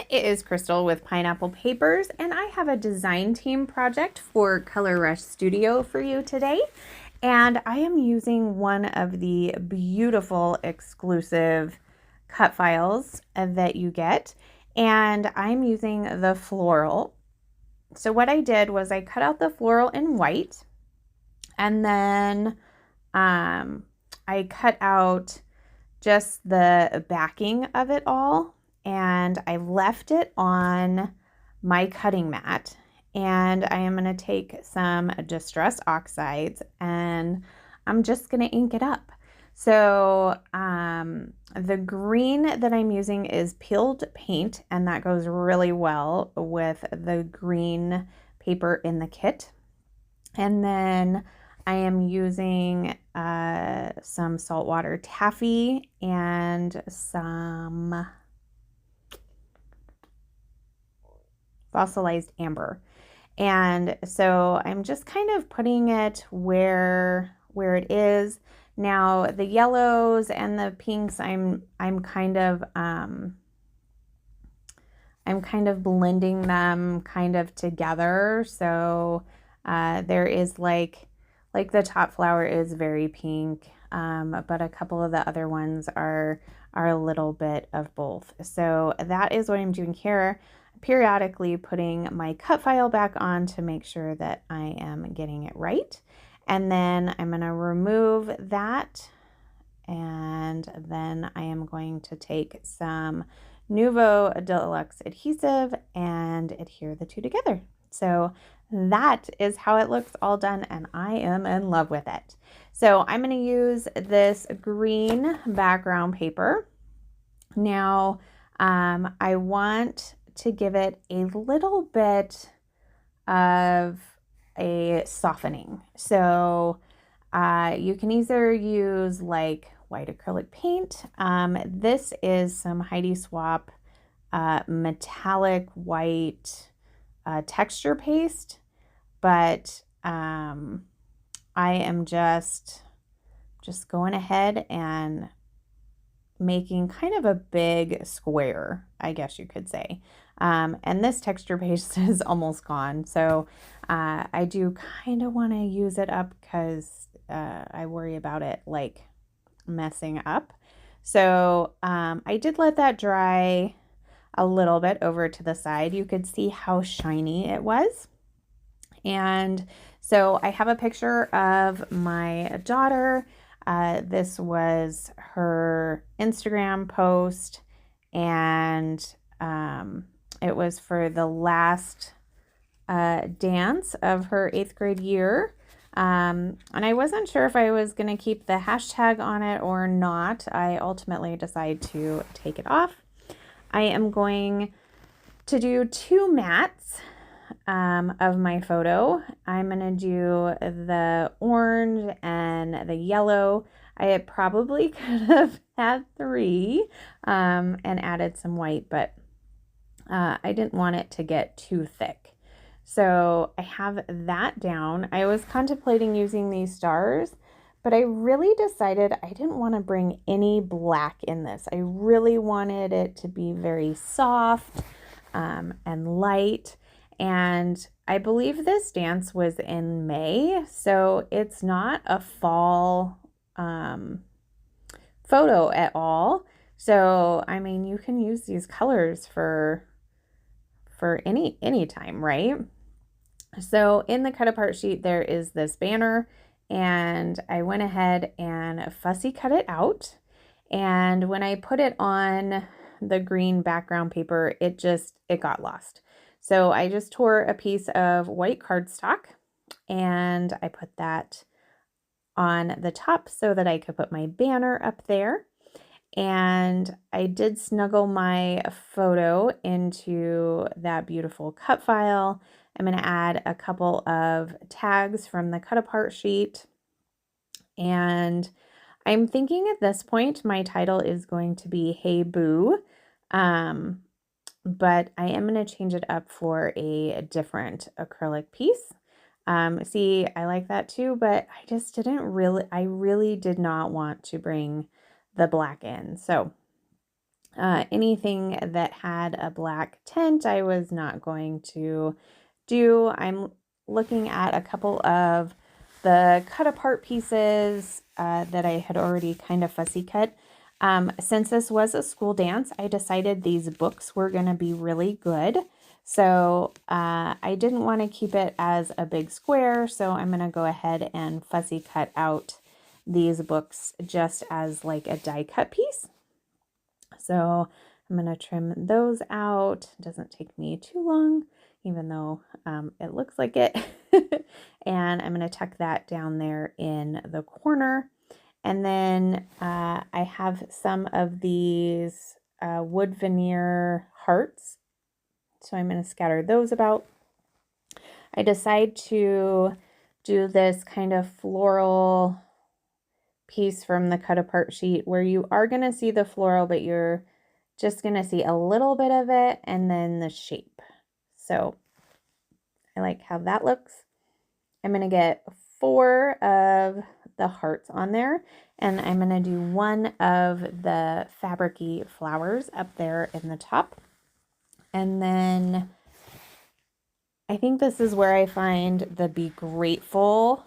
It is Crystal with Pineapple Papers, and I have a design team project for Color Rush Studio for you today. And I am using one of the beautiful exclusive cut files that you get, and I'm using the floral. So what I did was I cut out the floral in white, and then I cut out just the backing of it all, and I left it on my cutting mat. And I am going to take some Distress Oxides and I'm just going to ink it up. So the green that I'm using is peeled paint, and that goes really well with the green paper in the kit. And then I am using some saltwater taffy and some fossilized amber. And so I'm just kind of putting it where it is. Now the yellows and the pinks, I'm kind of blending them kind of together. So there is like the top flower is very pink, but a couple of the other ones are a little bit of both. So that is what I'm doing here. Periodically putting my cut file back on to make sure that I am getting it right. And then I'm going to remove that. And then I am going to take some Nuvo Deluxe adhesive and adhere the two together. So that is how it looks all done, and I am in love with it. So I'm going to use this green background paper. Now, I want to give it a little bit of a softening. So you can either use like white acrylic paint. This is some Heidi Swapp metallic white texture paste, but I am just going ahead and making kind of a big square, I guess you could say. And this texture paste is almost gone, so I do kind of want to use it up because I worry about it like messing up. So I did let that dry a little bit over to the side. You could see how shiny it was. And so I have a picture of my daughter. This was her Instagram post, and it was for the last dance of her 8th grade year. And I wasn't sure if I was going to keep the hashtag on it or not. I ultimately decided to take it off. I am going to do 2 mats of my photo. I'm going to do the orange and the yellow. I had probably could have had 3 and added some white, but I didn't want it to get too thick. So I have that down. I was contemplating using these stars, but I really decided I didn't want to bring any black in this. I really wanted it to be very soft and light. And I believe this dance was in May, so it's not a fall photo at all. So, I mean, you can use these colors for any time, right? So in the cut apart sheet, there is this banner, and I went ahead and fussy cut it out. And when I put it on the green background paper, it got lost. So I just tore a piece of white cardstock and I put that on the top so that I could put my banner up there. And I did snuggle my photo into that beautiful cut file. I'm going to add a couple of tags from the cut apart sheet. And I'm thinking at this point, my title is going to be Hey Boo. But I am going to change it up for a different acrylic piece. See, I like that too, but I really did not want to bring the black in. So Anything that had a black tint, I was not going to do. I'm looking at a couple of the cut apart pieces that I had already kind of fussy cut. Since this was a school dance, I decided these books were going to be really good. So I didn't want to keep it as a big square, so I'm going to go ahead and fussy cut out these books just as like a die cut piece. So I'm going to trim those out. It doesn't take me too long, even though it looks like it. And I'm going to tuck that down there in the corner. And then I have some of these wood veneer hearts. So I'm going to scatter those about. I decide to do this kind of floral piece from the cut apart sheet where you are going to see the floral, but you're just going to see a little bit of it and then the shape. So I like how that looks. I'm going to get 4 of the hearts on there, and I'm going to do 1 of the fabric-y flowers up there in the top. And then I think this is where I find the Be Grateful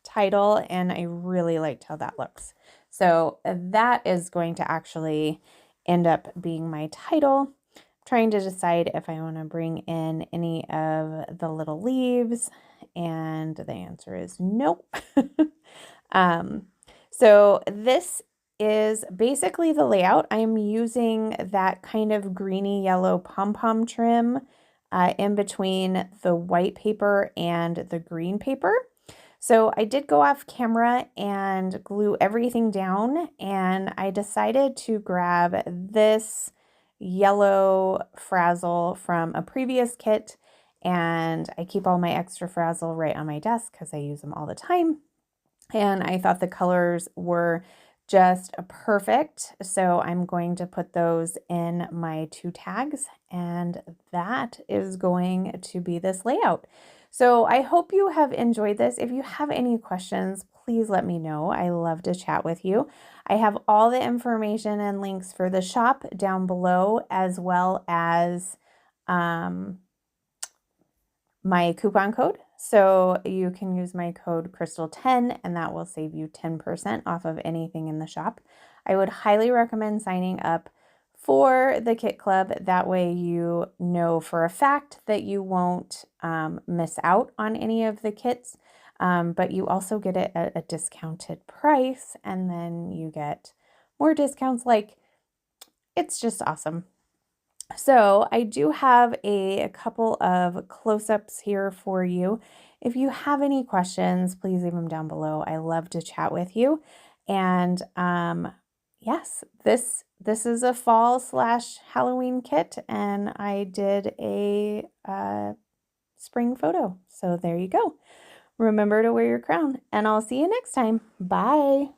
title, and I really liked how that looks. So that is going to actually end up being my title. I'm trying to decide if I want to bring in any of the little leaves, and the answer is no. So this is basically the layout. I'm using that kind of greeny yellow pom-pom trim in between the white paper and the green paper. So I did go off camera and glue everything down, and I decided to grab this yellow frazzle from a previous kit, and I keep all my extra frazzle right on my desk because I use them all the time. And I thought the colors were just perfect. So I'm going to put those in my 2 tags, and that is going to be this layout. So I hope you have enjoyed this. If you have any questions, please let me know. I love to chat with you. I have all the information and links for the shop down below, as well as my coupon code. So you can use my code Crystal10, and that will save you 10% off of anything in the shop. I would highly recommend signing up for the Kit Club. That way you know for a fact that you won't miss out on any of the kits, but you also get it at a discounted price, and then you get more discounts. Like, it's just awesome. So I do have a couple of close-ups here for you. If you have any questions, please leave them down below. I love to chat with you. And yes, this is a fall/Halloween kit, and I did a spring photo. So there you go. Remember to wear your crown, and I'll see you next time. Bye.